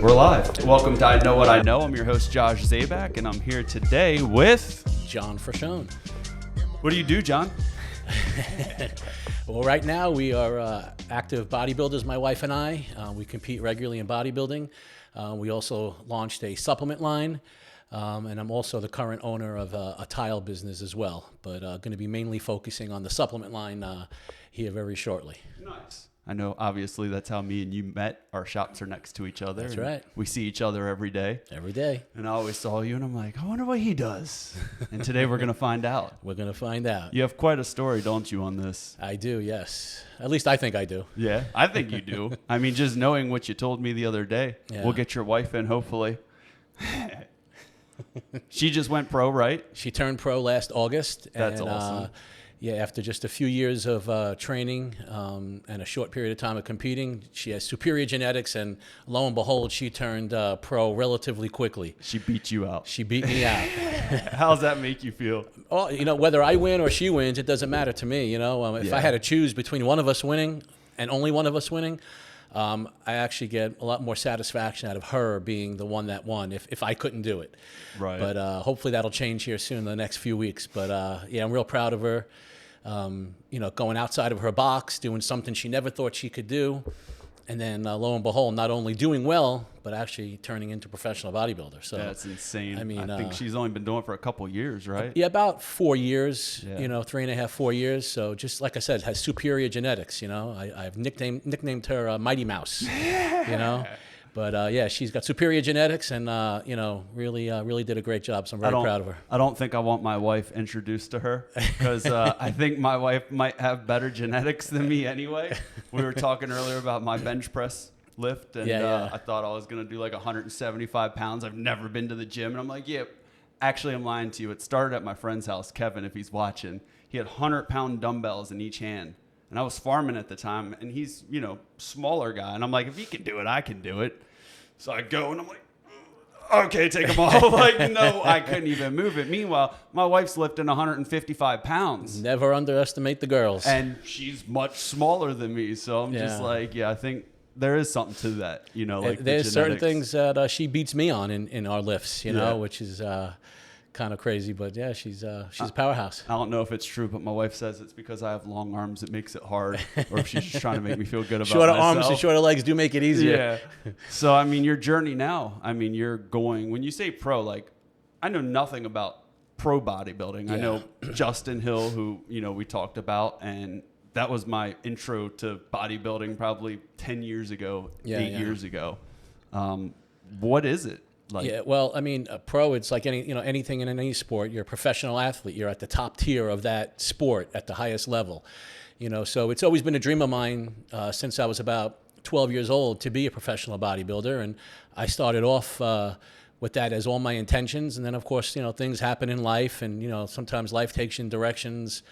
We're live. Welcome to I Know What I Know. I'm your host, Josh Zabak, and I'm here today with... John Fricchione. What do you do, John? Well, right now we are active bodybuilders, my wife and I. We compete regularly in bodybuilding. We also launched a supplement line, and I'm also the current owner of a tile business as well, but going to be mainly focusing on the supplement line here very shortly. Nice. I know, obviously, that's how me and you met. Our shops are next to each other. That's right. We see each other every day. Every day. And I always saw you, and I'm like, I wonder what he does. And today we're going to find out. We're going to find out. You have quite a story, don't you, on this? I do, yes. At least I think I do. Yeah, I think you do. I mean, just knowing what you told me the other day. Yeah. We'll get your wife in, hopefully. She just went pro, right? She turned pro last August. That's awesome. Yeah, after just a few years of training and a short period of time of competing, she has superior genetics, and lo and behold, she turned pro relatively quickly. She beat you out. She beat me out. How does that make you feel? Oh, you know, whether I win or she wins, it doesn't matter to me. You know, if I had to choose between one of us winning and only one of us winning, I actually get a lot more satisfaction out of her being the one that won if I couldn't do it. Right. But hopefully that'll change here soon in the next few weeks. But yeah, I'm real proud of her. You know, going outside of her box, doing something she never thought she could do. And then lo and behold, not only doing well, but actually turning into a professional bodybuilder. So that's insane. I mean, I think she's only been doing it for a couple of years, right? Yeah, about 4 years, Yeah. you know, 3.5, 4 years. So just like I said, has superior genetics, you know. I've nicknamed her Mighty Mouse, you know. But yeah, she's got superior genetics, and you know, really did a great job. So I'm very proud of her. I don't think I want my wife introduced to her because I think my wife might have better genetics than me anyway. We were talking earlier about my bench press lift, and I thought I was gonna do like 175 pounds. I've never been to the gym, and I'm like, yeah. Actually, I'm lying to you. It started at my friend's house, Kevin, if he's watching. He had 100-pound dumbbells in each hand. And I was farming at the time, and he's, you know, smaller guy. And I'm like, if he can do it, I can do it. So I go, and I'm like, okay, take them off. Like, no, I couldn't even move it. Meanwhile, my wife's lifting 155 pounds. Never underestimate the girls. And she's much smaller than me. So I'm just like, yeah, I think there is something to that, you know, like there's certain things that she beats me on in our lifts, you know, which is kind of crazy, but yeah, she's a powerhouse. I don't know if it's true, but my wife says it's because I have long arms. It makes it hard, or if she's just trying to make me feel good about shorter myself. arms and shorter legs do make it easier. Yeah. So, I mean, your journey now, I mean, you're going, when you say pro, like, I know nothing about pro bodybuilding. I know Justin Hill, who, you know, we talked about, and that was my intro to bodybuilding probably 10 years ago, 8 years ago. What is it? Like, yeah, well, I mean, a pro, it's like anything in any sport. You're a professional athlete. You're at the top tier of that sport at the highest level. You know, so it's always been a dream of mine since I was about 12 years old to be a professional bodybuilder. And I started off with that as all my intentions. And then, of course, you know, things happen in life. And, you know, sometimes life takes you in directions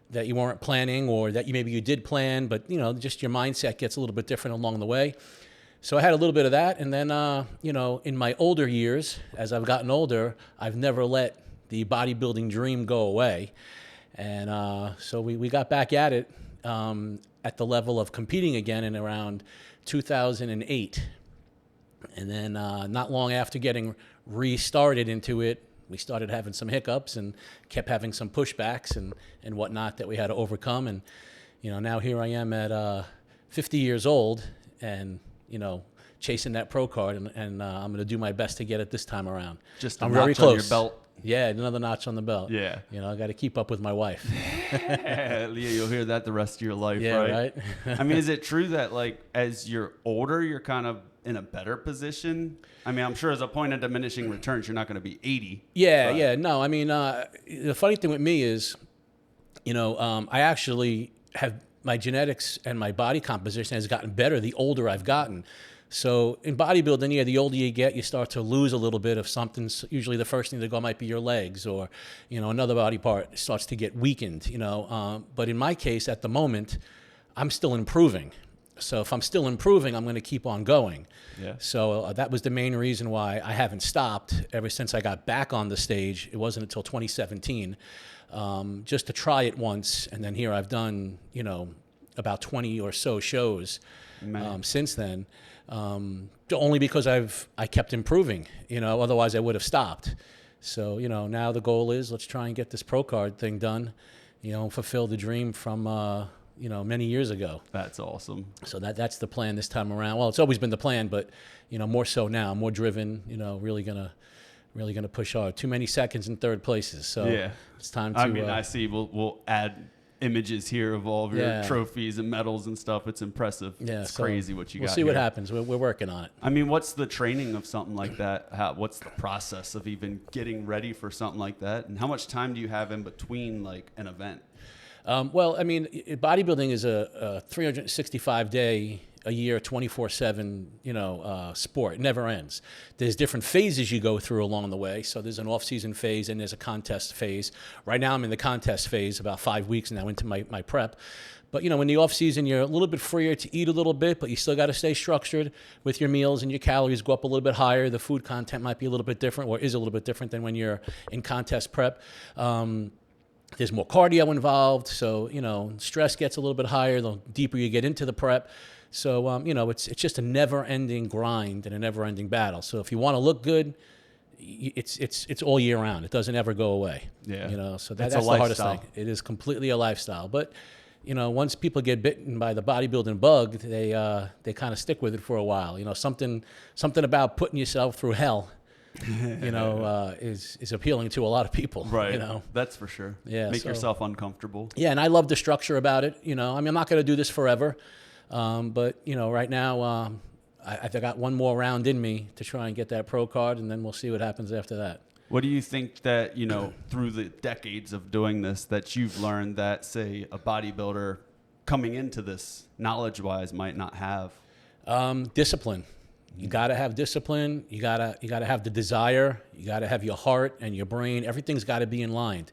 that you weren't planning, or that maybe you did plan, but, you know, just your mindset gets a little bit different along the way. So I had a little bit of that, and then, you know, in my older years, as I've gotten older, I've never let the bodybuilding dream go away. And so we got back at it at the level of competing again in around 2008. And then not long after getting restarted into it, we started having some hiccups and kept having some pushbacks and whatnot that we had to overcome. And, you know, now here I am at 50 years old, and you know, chasing that pro card, and I'm going to do my best to get it this time around. Just I'm very close. On your belt. Yeah, another notch on the belt. Yeah. You know, I got to keep up with my wife. Yeah, you'll hear that the rest of your life, right? I mean, is it true that, like, as you're older, you're kind of in a better position? I mean, I'm sure as a point of diminishing returns, you're not going to be 80. Yeah. No, I mean, the funny thing with me is, you know, I actually have... my genetics and my body composition has gotten better the older I've gotten. So in bodybuilding, yeah, the older you get, you start to lose a little bit of something. Usually the first thing to go might be your legs, or, you know, another body part starts to get weakened, you know. But in my case, at the moment, I'm still improving. So if I'm still improving, I'm going to keep on going. Yeah. So that was the main reason why I haven't stopped ever since I got back on the stage. It wasn't until 2017. Just to try it once, and then here I've done, you know, about 20 or so shows since then. Only because I kept improving, otherwise I would have stopped. So, now the goal is let's try and get this pro card thing done, and fulfill the dream from, many years ago. That's awesome. So that's the plan this time around. Well, it's always been the plan, but, more so now, more driven, really gonna push hard. Too many seconds in third places. So yeah, it's time to. I mean, I see. We'll add images here of all of your trophies and medals and stuff. It's impressive. Yeah, it's crazy what you got. We'll see what happens. We're working on it. I mean, what's the training of something like that? What's the process of even getting ready for something like that? And how much time do you have in between like an event? Well, I mean, bodybuilding is a 365-day a year, 24/7, sport. It never ends. There's different phases you go through along the way. So there's an off-season phase and there's a contest phase. Right now I'm in the contest phase, about 5 weeks now into my prep. But, in the off-season, you're a little bit freer to eat a little bit, but you still got to stay structured with your meals, and your calories go up a little bit higher. The food content might be a little bit different, or is a little bit different than when you're in contest prep. There's more cardio involved, so, stress gets a little bit higher the deeper you get into the prep. So, it's just a never-ending grind and a never-ending battle. So if you want to look good, it's all year round. It doesn't ever go away. Yeah. So that's the hardest thing. It is completely a lifestyle. But, once people get bitten by the bodybuilding bug, they kind of stick with it for a while. Something about putting yourself through hell, is appealing to a lot of people. Right. That's for sure. Yeah. Make yourself uncomfortable. Yeah, and I love the structure about it. I'm not going to do this forever. But, right now, I've got one more round in me to try and get that pro card, and then we'll see what happens after that. What do you think that, through the decades of doing this, that you've learned that, say, a bodybuilder coming into this knowledge-wise might not have? Discipline. You got to have discipline. You got to have the desire. You got to have your heart and your brain. Everything's got to be in line.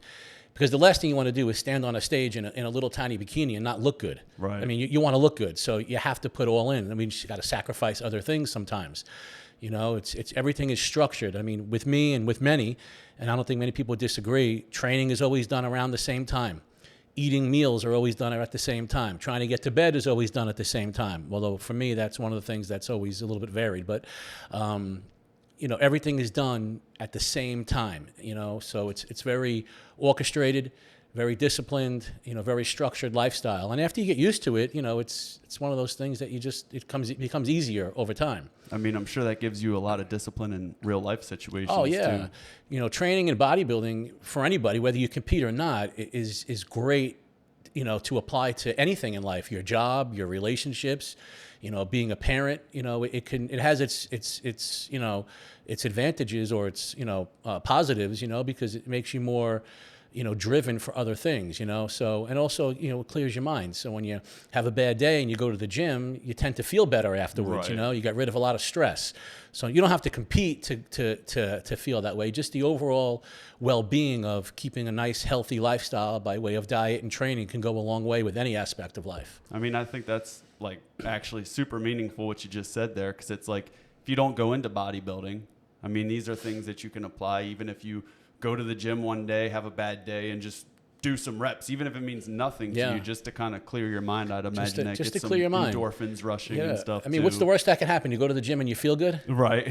Because the last thing you want to do is stand on a stage in a little tiny bikini and not look good. Right. I mean, you want to look good, so you have to put all in. I mean, you got to sacrifice other things sometimes. It's everything is structured. I mean, with me and with many, and I don't think many people disagree, training is always done around the same time. Eating meals are always done at the same time. Trying to get to bed is always done at the same time. Although for me, that's one of the things that's always a little bit varied. But everything is done at the same time, so it's very orchestrated, very disciplined, very structured lifestyle. And after you get used to it, it's one of those things that it becomes easier over time. I mean, I'm sure that gives you a lot of discipline in real life situations. Oh yeah. Too. Training and bodybuilding for anybody, whether you compete or not, is great, to apply to anything in life, your job, your relationships, being a parent, it has its advantages or its, positives, because it makes you more, driven for other things, so, and also, it clears your mind. So when you have a bad day and you go to the gym, you tend to feel better afterwards, right. You got rid of a lot of stress. So you don't have to compete to feel that way. Just the overall well-being of keeping a nice, healthy lifestyle by way of diet and training can go a long way with any aspect of life. I mean, I think that's like actually super meaningful what you just said there, because it's like if you don't go into bodybuilding, I mean, these are things that you can apply even if you go to the gym one day, have a bad day, and just do some reps, even if it means nothing to you, just to kind of clear your mind. I'd imagine that just to gets clear your mind. Endorphins rushing and stuff. I mean, what's the worst that can happen? You go to the gym and you feel good, right?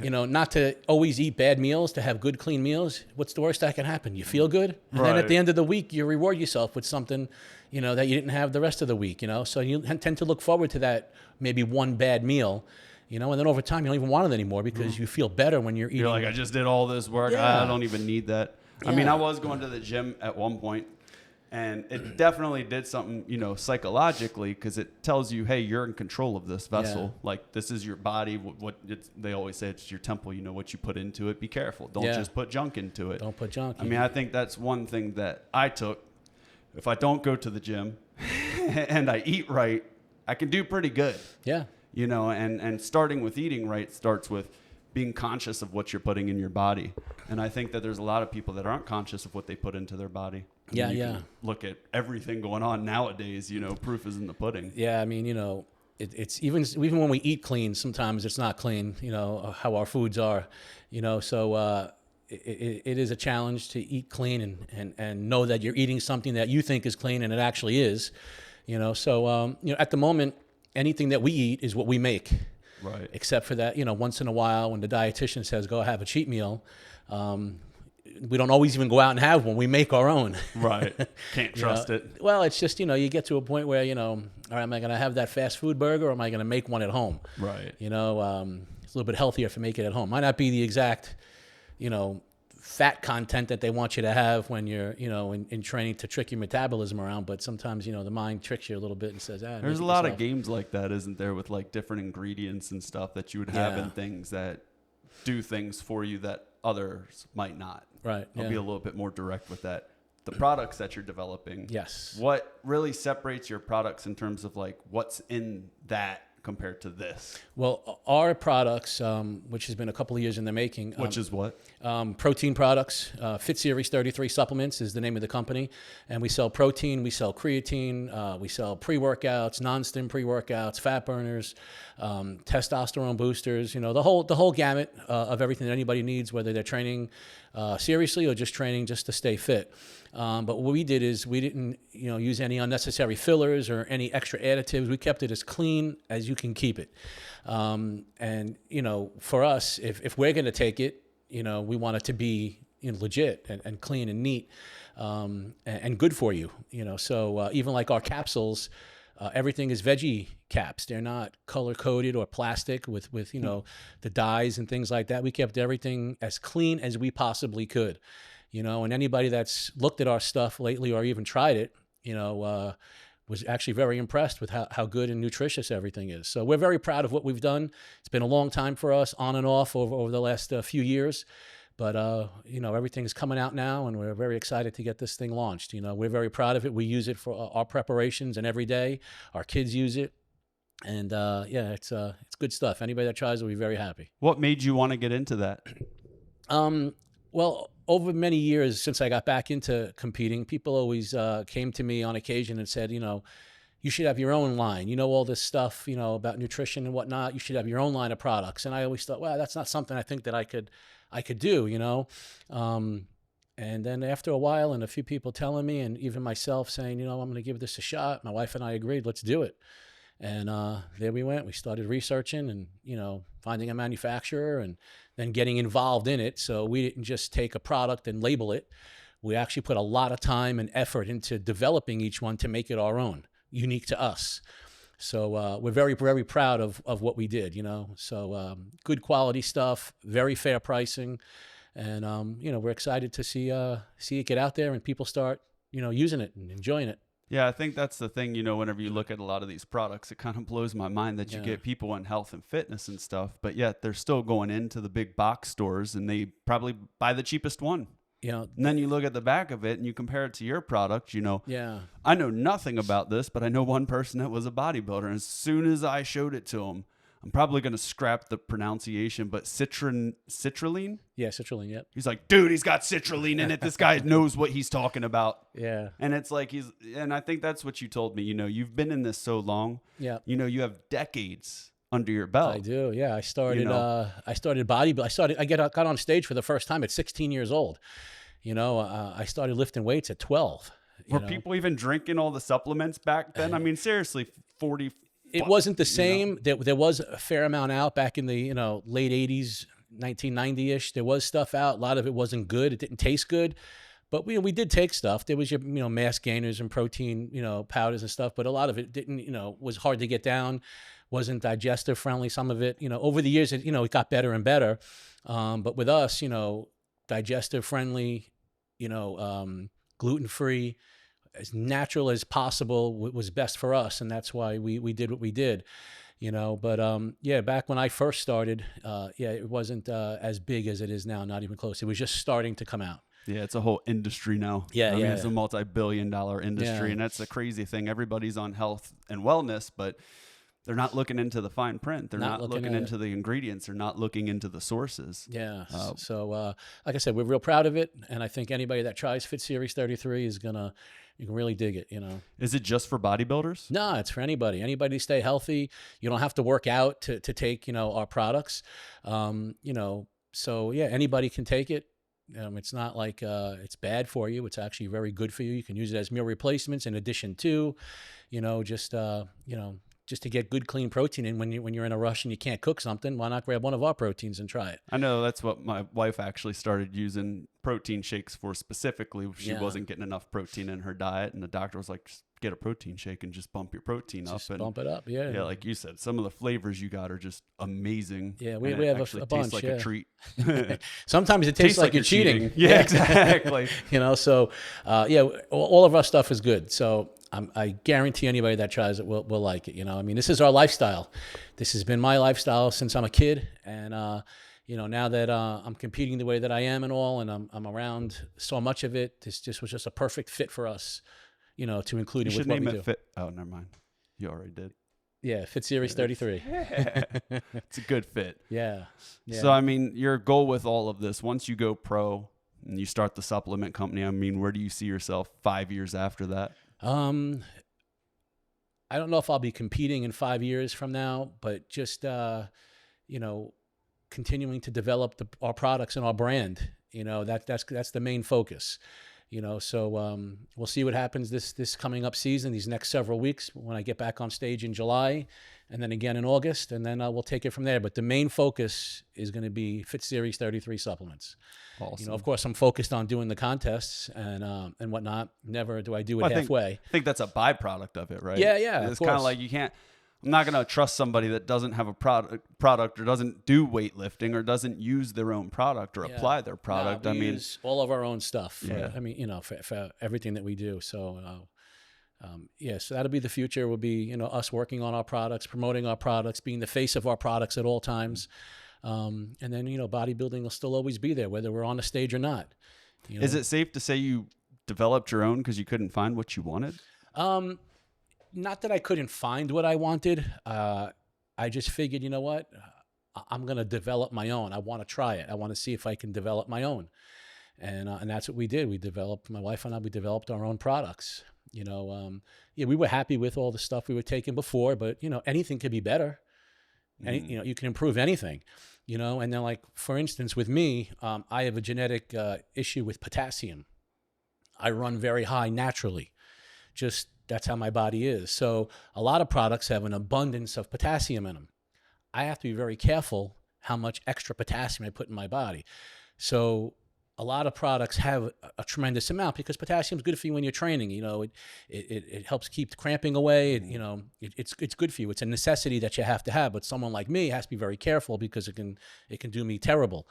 Not to always eat bad meals, to have good, clean meals. What's the worst that can happen? You feel good, and then at the end of the week, you reward yourself with something, that you didn't have the rest of the week. So you tend to look forward to that maybe one bad meal. And then over time, you don't even want it anymore because you feel better when you're eating. You're like, I just did all this work. I don't even need that. Yeah. I mean, I was going to the gym at one point, and it definitely did something, psychologically, because it tells you, hey, you're in control of this vessel. Yeah. Like, this is your body. They always say it's your temple. What you put into it. Be careful. Don't just put junk into it. Don't put junk. I mean, I think that's one thing that I took. If I don't go to the gym and I eat right, I can do pretty good. Yeah. And starting with eating right starts with being conscious of what you're putting in your body. And I think that there's a lot of people that aren't conscious of what they put into their body. Can look at everything going on nowadays, proof is in the pudding. Yeah, I mean, it's even when we eat clean, sometimes it's not clean, how our foods are, so it is a challenge to eat clean and know that you're eating something that you think is clean and it actually is. You know, so you know, at the moment, anything that we eat is what we make. Right. Except for that, you know, once in a while when the dietitian says go have a cheat meal, we don't always even go out and have one. We make our own. Right. Can't trust it. Well, it's just, you know, you get to a point where, you know, all right, am I going to have that fast food burger or am I going to make one at home? Right. You know, it's a little bit healthier if you make it at home. Might not be the exact, you know, fat content that they want you to have when you're, you know, in training to trick your metabolism around. But sometimes, you know, the mind tricks you a little bit and says, there's a lot of games like that, isn't there, with like different ingredients and stuff that you would have in things that do things for you that others might not. Right. I'll be a little bit more direct with that. The products that you're developing. Yes. What really separates your products in terms of like what's in that compared to this? Well, our products, which has been a couple of years in the making. Which is what? Protein products. Fit Series 33 Supplements is the name of the company. And we sell protein, we sell creatine, we sell pre-workouts, non-stim pre-workouts, fat burners, testosterone boosters, you know, the whole gamut of everything that anybody needs, whether they're training seriously or just training just to stay fit. But what we did is we didn't, you know, use any unnecessary fillers or any extra additives. We kept it as clean as you can keep it. And, you know, for us, if we're going to take it, you know, we want it to be, you know, legit and clean and neat and good for you, you know. So even like our capsules, everything is veggie caps. They're not color coded or plastic with you know, the dyes and things like that. We kept everything as clean as we possibly could, you know, and anybody that's looked at our stuff lately or even tried it, you know, was actually very impressed with how good and nutritious everything is. So we're very proud of what we've done. It's been a long time for us, on and off over the last few years. But, you know, everything is coming out now, and we're very excited to get this thing launched. You know, we're very proud of it. We use it for our preparations and every day. Our kids use it. And, yeah, it's good stuff. Anybody that tries it will be very happy. What made you want to get into that? Well, over many years since I got back into competing, people always came to me on occasion and said, you know, you should have your own line. You know, all this stuff, you know, about nutrition and whatnot. You should have your own line of products. And I always thought, well, that's not something I think that I could do, you know. And then after a while and a few people telling me and even myself saying, you know, I'm going to give this a shot. My wife and I agreed, let's do it. And there we went. We started researching and, you know, finding a manufacturer and then getting involved in it. So we didn't just take a product and label it. We actually put a lot of time and effort into developing each one to make it our own, unique to us. So we're very, very proud of what we did, you know. So good quality stuff, very fair pricing. And, you know, we're excied to see it get out there and people start, you know, using it and enjoying it. Yeah, I think that's the thing, you know, whenever you look at a lot of these products, it kind of blows my mind that you get people in health and fitness and stuff, but yet they're still going into the big box stores and they probably buy the cheapest one. You know, and then you look at the back of it and you compare it to your product, you know. Yeah. I know nothing about this, but I know one person that was a bodybuilder. And as soon as I showed it to him, I'm probably going to scrap the pronunciation, but citrulline? Yeah, citrulline, yep. He's like, dude, he's got citrulline in it. This guy knows what he's talking about. Yeah. And it's like and I think that's what you told me. You know, you've been in this so long. Yeah. You know, you have decades under your belt. I do, yeah. I started, you know? I started bodybuilding. I got on stage for the first time at 16 years old. You know, I started lifting weights at 12. Were people even drinking all the supplements back then? I mean, seriously, 40. It wasn't the same. You know? There was a fair amount out back in the, you know, late 80s, 1990-ish. There was stuff out. A lot of it wasn't good. It didn't taste good. But we did take stuff. There was your, you know, mass gainers and protein, you know, powders and stuff. But a lot of it didn't, you know, was hard to get down, wasn't digestive friendly. Some of it, you know, over the years, it got better and better. But with us, you know, digestive friendly, you know, gluten-free, as natural as possible was best for us. And that's why we did what we did, you know. But yeah, back when I first started, yeah, it wasn't as big as it is now, not even close. It was just starting to come out. Yeah, it's a whole industry now. Yeah, I mean, it's a multi-billion-dollar industry, Yeah. and that's the crazy thing. Everybody's on health and wellness, but they're not looking into the fine print. They're not looking into the ingredients. They're not looking into the sources. Yeah. So, like I said, we're real proud of it, and I think anybody that tries Fit Series 33 you can really dig it, you know. Is it just for bodybuilders? No, it's for anybody. Anybody to stay healthy. You don't have to work out to take, you know, our products. You know, so yeah, anybody can take it. It's not like it's bad for you. It's actually very good for you. You can use it as meal replacements in addition to, just to get good, clean protein in when you're in a rush and you can't cook something. Why not grab one of our proteins and try it? I know that's what my wife actually started using protein shakes for specifically. She wasn't getting enough protein in her diet, and the doctor was like, just get a protein shake and just bump your protein up. Just bump it up, yeah. Yeah, like you said, some of the flavors you got are just amazing. Yeah, we have a bunch. Tastes like a treat. Sometimes it tastes like you're cheating. Yeah, exactly. So all of our stuff is good. So I guarantee anybody that tries it will like it. I mean, this is our lifestyle. This has been my lifestyle since I'm a kid, and now that I'm competing the way that I am and all, and I'm around so much of it, this just was just a perfect fit for us. To include it with what we do. Fit. Oh, never mind. You already did. Yeah, Fit Series 33. It's a good fit. Yeah. So, I mean, your goal with all of this, once you go pro and you start the supplement company, I mean, where do you see yourself 5 years after that? I don't know if I'll be competing in 5 years from now, but just, continuing to develop our products and our brand, that's the main focus. So we'll see what happens this coming up season, these next several weeks when I get back on stage in July and then again in August, and then we'll take it from there. But the main focus is going to be Fit Series 33 supplements. Awesome. Of course, I'm focused on doing the contests and whatnot. Never do I do it halfway. I think that's a byproduct of it, right? Yeah. It's kind of like I'm not going to trust somebody that doesn't have a product or doesn't do weightlifting or doesn't use their own product or apply their product. We use all of our own stuff. For everything that we do. So, so that'll be the future. Will be, us working on our products, promoting our products, being the face of our products at all times. And then, bodybuilding will still always be there, whether we're on the stage or not. Is it safe to say you developed your own because you couldn't find what you wanted? Not that I couldn't find what I wanted. I just figured, you know what? I'm going to develop my own. I want to try it. I want to see if I can develop my own. And that's what we did. My wife and I, we developed our own products. We were happy with all the stuff we were taking before, but, anything could be better. You can improve anything, and then like, for instance, with me, I have a genetic issue with potassium. I run very high naturally. That's how my body is. So a lot of products have an abundance of potassium in them. I have to be very careful how much extra potassium I put in my body. So a lot of products have a tremendous amount because potassium is good for you when you're training. It helps keep the cramping away. It's good for you. It's a necessity that you have to have. But someone like me has to be very careful because it can do me terrible.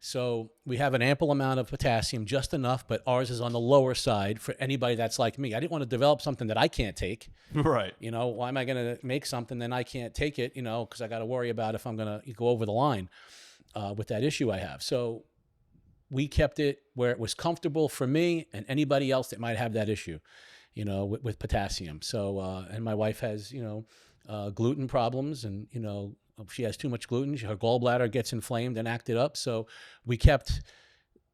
So we have an ample amount of potassium, just enough, but ours is on the lower side for anybody that's like me. I didn't want to develop something that I can't take. Right. Why am I going to make something then I can't take it, because I got to worry about if I'm going to go over the line with that issue I have. So we kept it where it was comfortable for me and anybody else that might have that issue, with potassium. So, and my wife has, gluten problems and, she has too much gluten. Her gallbladder gets inflamed and acted up. So we kept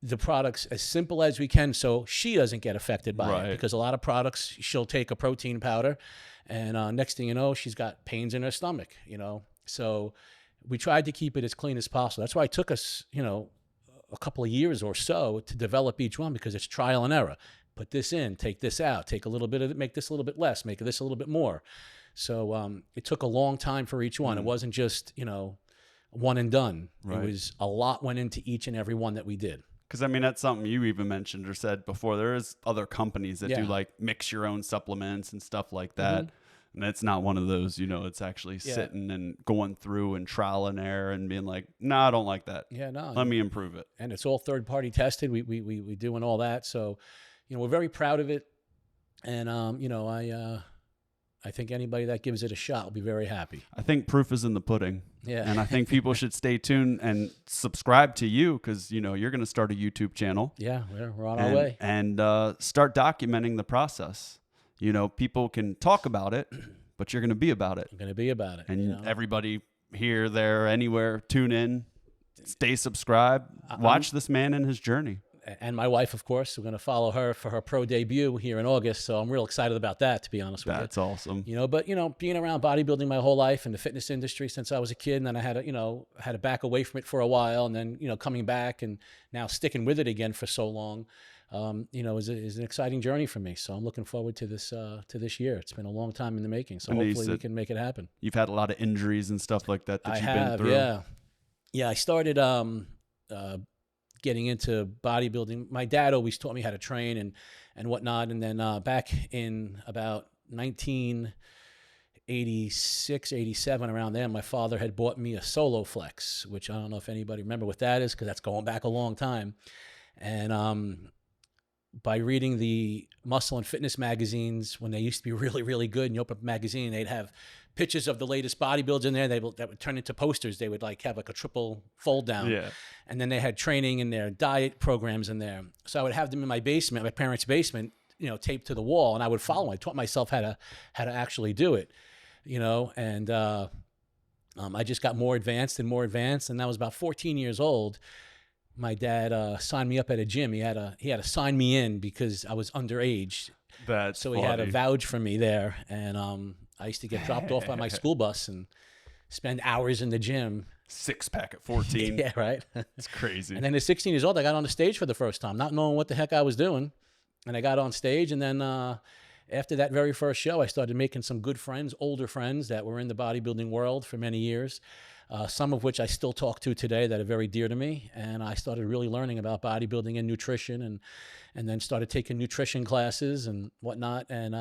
the products as simple as we can so she doesn't get affected by it. Because a lot of products, she'll take a protein powder and next thing you know, she's got pains in her stomach, So we tried to keep it as clean as possible. That's why it took us, a couple of years or so to develop each one because it's trial and error. Put this in, take this out, take a little bit of it, make this a little bit less, make this a little bit more. So it took a long time for each one. It wasn't just, one and done. Right. It was a lot went into each and every one that we did. Because, I mean, that's something you even mentioned or said before. There is other companies that do like mix your own supplements and stuff like that. Mm-hmm. And it's not one of those, it's actually sitting and going through and trial and error and being like, no, I don't like that. Yeah, no. Let me improve it. And it's all third party tested. We doing all that. So, we're very proud of it. And, I think anybody that gives it a shot will be very happy. I think proof is in the pudding. Yeah. And I think people should stay tuned and subscribe to you because, you're going to start a YouTube channel. Yeah, we're on our way. And start documenting the process. People can talk about it, but you're going to be about it. You're going to be about it. And everybody here, there, anywhere, tune in, stay subscribed, watch this man and his journey. and my wife, of course, we're going to follow her for her pro debut here in August. So I'm real excited about that, to be honest with you. That's awesome. But being around bodybuilding my whole life and the fitness industry since I was a kid, and then I had to back away from it for a while, and then coming back and now sticking with it again for so long, is an exciting journey for me. So I'm looking forward to this year. It's been a long time in the making, so hopefully we can make it happen. You've had a lot of injuries and stuff like that you've been through. Yeah. I started getting into bodybuilding. My dad always taught me how to train and whatnot. And then back in about 1986, 87, around there, my father had bought me a Solo Flex, which I don't know if anybody remember what that is, because that's going back a long time. And by reading the muscle and fitness magazines, when they used to be really, really good, and you open up a magazine, they'd have pictures of the latest bodybuilders in there. That would turn into posters. They would have a triple fold down. Yeah. And then they had training in there, diet programs in there. So I would have them in my basement, my parents' basement, taped to the wall, and I would follow them. I taught myself how to actually do it, and I just got more advanced, and that was about 14 years old. My dad signed me up at a gym. He had to sign me in because I was underage. So he had to vouch for me there, and I used to get dropped off by my school bus and spend hours in the gym. 6-pack at 14. Yeah, right. It's crazy. And then at 16 years old, I got on the stage for the first time, not knowing what the heck I was doing. And I got on stage, and then after that very first show, I started making some good friends, older friends that were in the bodybuilding world for many years. Some of which I still talk to today that are very dear to me. And I started really learning about bodybuilding and nutrition, and then started taking nutrition classes and whatnot, and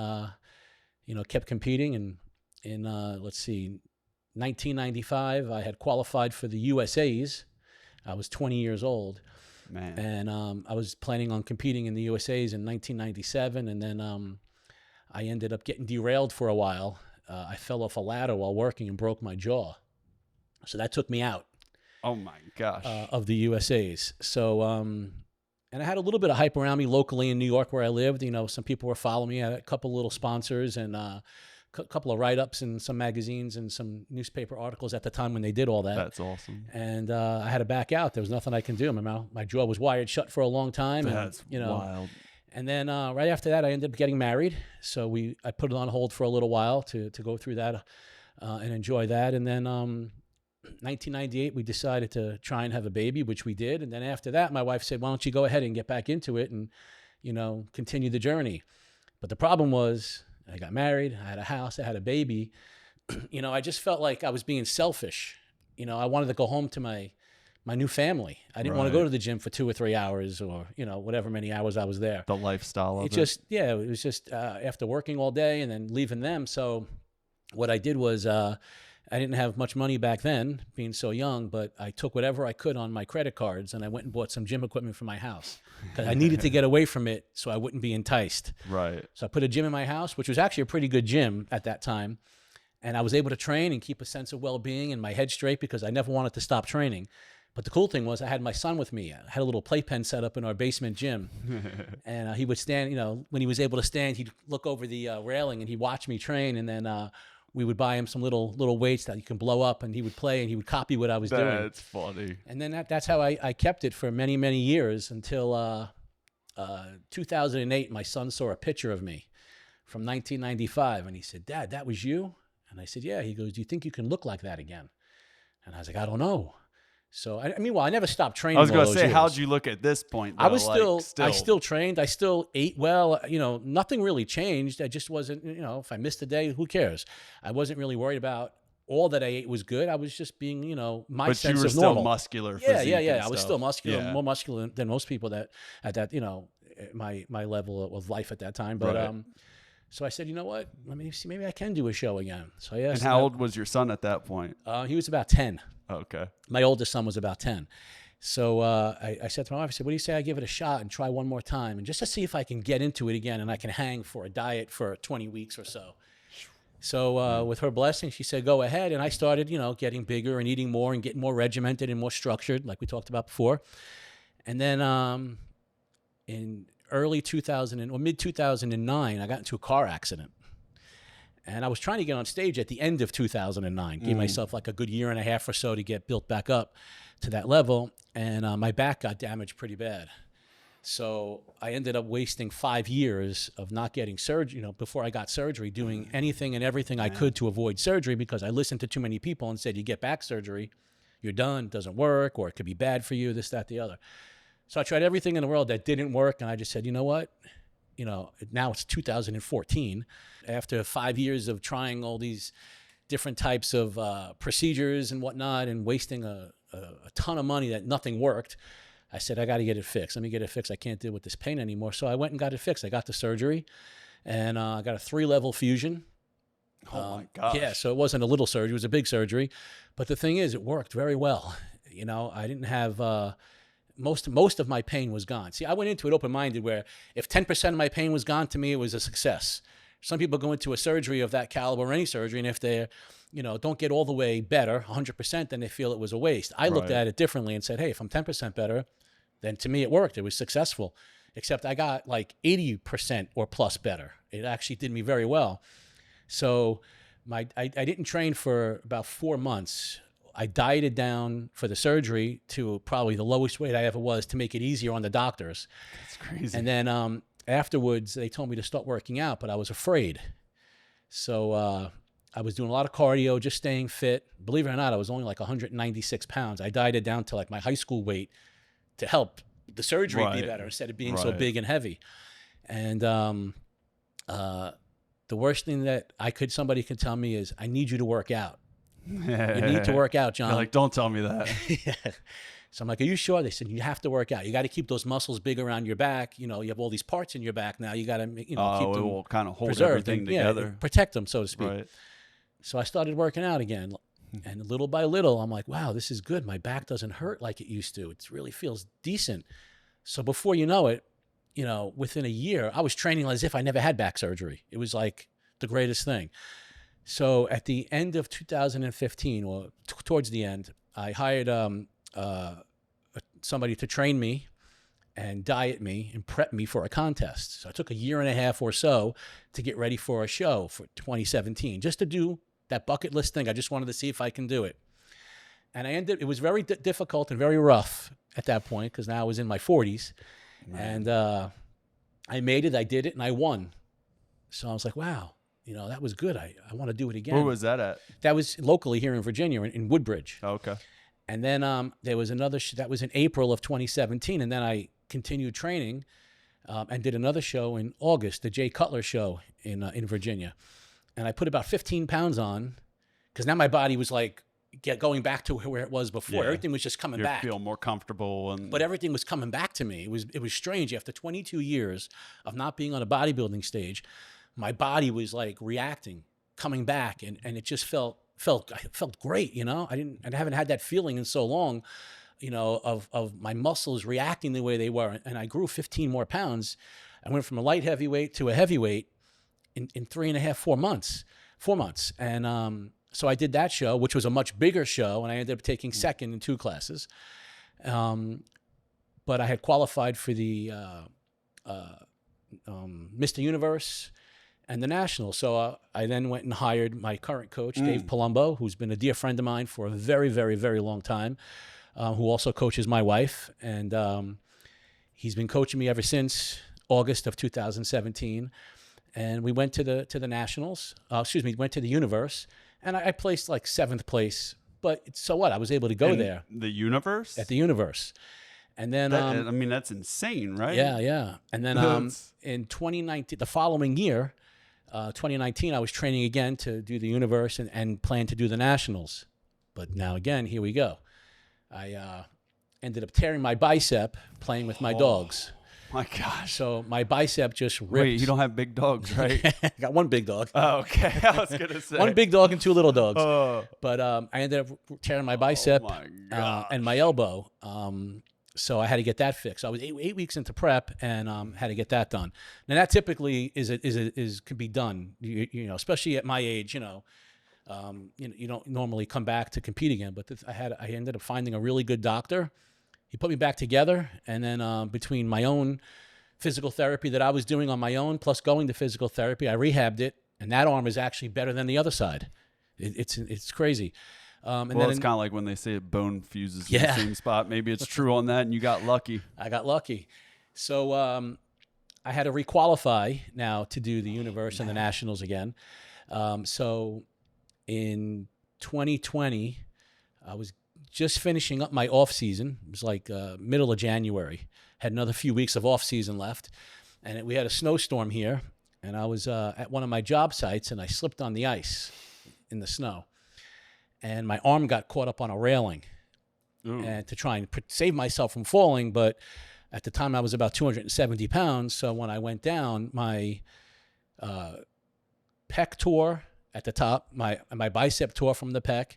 kept competing. And in 1995, I had qualified for the USAs. I was 20 years old. Man. And I was planning on competing in the USAs in 1997, and then I ended up getting derailed for a while. I fell off a ladder while working and broke my jaw. So that took me out. Oh my gosh. Of the USAs. So, and I had a little bit of hype around me locally in New York where I lived. Some people were following me. I had a couple little sponsors and a couple of write-ups in some magazines and some newspaper articles at the time when they did all that. That's awesome. And I had to back out. There was nothing I can do. My jaw was wired shut for a long time. That's wild. And then right after that, I ended up getting married. So I put it on hold for a little while to go through that and enjoy that. And then 1998, we decided to try and have a baby, which we did. And then after that, my wife said, why don't you go ahead and get back into it and, continue the journey. But the problem was I got married, I had a house, I had a baby. I just felt like I was being selfish. I wanted to go home to my new family. I didn't want to go to the gym for 2 or 3 hours or, whatever many hours I was there. The lifestyle of it. It was just after working all day and then leaving them. So what I did was, I didn't have much money back then, being so young, but I took whatever I could on my credit cards and I went and bought some gym equipment for my house because I needed to get away from it so I wouldn't be enticed. Right. So I put a gym in my house, which was actually a pretty good gym at that time. And I was able to train and keep a sense of well-being and my head straight because I never wanted to stop training. But the cool thing was I had my son with me. I had a little playpen set up in our basement gym. And he would stand, when he was able to stand, he'd look over the railing and he'd watch me train. And then we would buy him some little weights that you can blow up, and he would play and he would copy what I was doing. That's funny. And then that's how I kept it for many, many years until 2008. My son saw a picture of me from 1995, and he said, "Dad, that was you?" And I said, "Yeah." He goes, "Do you think you can look like that again?" And I was like, "I don't know." So meanwhile, I never stopped training. I was going to say, how'd you look at this point? Though? I was I still trained. I still ate well. Nothing really changed. I just wasn't, if I missed a day, who cares? I wasn't really worried about all that I ate was good. I was just being, my but sense you were of still normal. muscular. Yeah. I was still muscular, yeah. more muscular than most people that at that, my level of life at that time. But so I said, you know what? Let me see. Maybe I can do a show again. So yeah. And how old was your son at that point? He was about 10. Okay. My oldest son was about 10. So I said to my wife, I said, what do you say I give it a shot and try one more time and just to see if I can get into it again and I can hang for a diet for 20 weeks or so. So with her blessing, she said, go ahead. And I started, getting bigger and eating more and getting more regimented and more structured, like we talked about before. And then in early 2000 or mid 2009, I got into a car accident. And I was trying to get on stage at the end of 2009. Gave myself like a good year and a half or so to get built back up to that level. And my back got damaged pretty bad. So I ended up wasting 5 years of not getting surgery, before I got surgery, doing anything and everything I could to avoid surgery because I listened to too many people and said, you get back surgery, you're done, it doesn't work, or it could be bad for you, this, that, the other. So I tried everything in the world that didn't work, and I just said, you know what? Now it's 2014. After 5 years of trying all these different types of procedures and whatnot and wasting a ton of money that nothing worked, I said, I got to get it fixed. Let me get it fixed. I can't deal with this pain anymore. So I went and got it fixed. I got the surgery, and I got a 3-level fusion. Oh my gosh. Yeah, so it wasn't a little surgery. It was a big surgery. But the thing is, it worked very well. I didn't have... most of my pain was gone. See, I went into it open-minded where if 10% of my pain was gone, to me, it was a success. Some people go into a surgery of that caliber or any surgery, and if they don't get all the way better, 100%, then they feel it was a waste. I looked at it differently and said, hey, if I'm 10% better, then to me it worked. It was successful. Except I got like 80% or plus better. It actually did me very well. So I didn't train for about 4 months. I dieted down for the surgery to probably the lowest weight I ever was to make it easier on the doctors. That's crazy. And then afterwards, they told me to start working out, but I was afraid. So I was doing a lot of cardio, just staying fit. Believe it or not, I was only like 196 pounds. I dieted down to like my high school weight to help the surgery be better instead of being so big and heavy. And the worst thing that somebody could tell me is, I need you to work out. You need to work out, John. You're like, don't tell me that. Yeah. So I'm like, are you sure? They said, you have to work out. You got to keep those muscles big around your back. You have all these parts in your back now. You got to, keep them it will kind of hold preserved everything together. Protect them, so to speak. Right. So I started working out again. And little by little, I'm like, wow, this is good. My back doesn't hurt like it used to. It really feels decent. So before you know it, within a year, I was training as if I never had back surgery. It was like the greatest thing. So at the end of 2015, or towards the end, I hired somebody to train me and diet me and prep me for a contest. So I took a year and a half or so to get ready for a show for 2017, just to do that bucket list thing. I just wanted to see if I can do it. And it was very difficult and very rough at that point because now I was in my 40s. And I made it, I did it, and I won. So I was like, wow. That was good. I want to do it again. Where was that at? That was locally here in Virginia, in Woodbridge. Oh, okay. And then there was another that was in April of 2017. And then I continued training and did another show in August, the Jay Cutler show in Virginia. And I put about 15 pounds on because now my body was like going back to where it was before. Yeah. Everything was just coming back. You feel more comfortable. But everything was coming back to me. It was strange. After 22 years of not being on a bodybuilding stage, my body was like reacting, coming back, and it just felt great, I haven't had that feeling in so long, of my muscles reacting the way they were, and I grew 15 more pounds. I went from a light heavyweight to a heavyweight in 4 months, and so I did that show, which was a much bigger show, and I ended up taking second in 2 classes, but I had qualified for the Mr. Universe and the National. So I then went and hired my current coach, Dave Palumbo, who's been a dear friend of mine for a very, very, very long time, who also coaches my wife. And he's been coaching me ever since August of 2017. And we went to the Nationals, went to the Universe, and I placed like 7th place. But so what? I was able to go there. The Universe? At the Universe. And then, that's insane, right? Yeah. And then in 2019, the following year, 2019, I was training again to do the Universe and plan to do the Nationals. But now again, here we go. I ended up tearing my bicep playing with my dogs. My gosh. So my bicep just ripped. Wait, you don't have big dogs, right? I got 1 big dog. Oh, okay. I was going to say. 1 big dog and 2 little dogs. But I ended up tearing my bicep and my elbow. So I had to get that fixed. I was 8 weeks into prep and had to get that done. Now that typically could be done. Especially at my age. You don't normally come back to compete again. But I ended up finding a really good doctor. He put me back together, and then between my own physical therapy that I was doing on my own, plus going to physical therapy, I rehabbed it, and that arm is actually better than the other side. It's crazy. And then it's kind of like when they say a bone fuses in the same spot. Maybe it's true on that, and you got lucky. I got lucky. So I had to requalify now to do the Universe and the Nationals again. So in 2020, I was just finishing up my off season. It was like middle of January. Had another few weeks of off season left, and we had a snowstorm here. And I was at one of my job sites, and I slipped on the ice in the snow, and my arm got caught up on a railing. And to try and save myself from falling, but at the time I was about 270 pounds. So when I went down, my pec tore at the top, my bicep tore from the pec.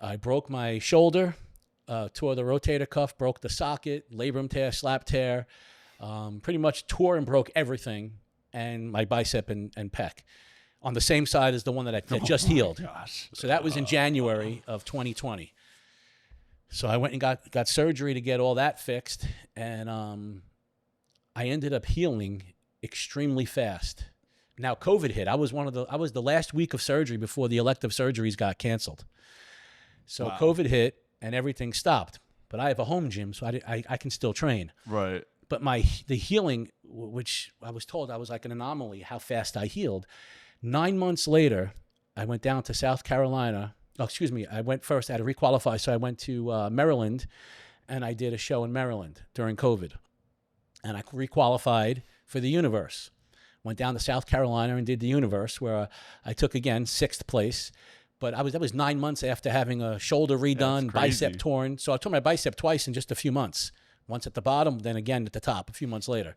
I broke my shoulder, tore the rotator cuff, broke the socket, labrum tear, slap tear, pretty much tore and broke everything, and my bicep and pec on the same side as the one that just healed. Gosh. So that was in January of 2020. So I went and got surgery to get all that fixed, and I ended up healing extremely fast. Now COVID hit. I was the last week of surgery before the elective surgeries got canceled. So wow. COVID hit and everything stopped. But I have a home gym, so I can still train. Right. But the healing, which I was told I was like an anomaly, how fast I healed. 9 months later, I went down to South Carolina. Oh, excuse me. I went first. I had to requalify, so I went to Maryland, and I did a show in Maryland during COVID. And I requalified for the Universe. Went down to South Carolina and did the Universe, where I took, again, 6th place. But that was 9 months after having a shoulder redone, bicep torn. So I tore my bicep twice in just a few months. Once at the bottom, then again at the top a few months later.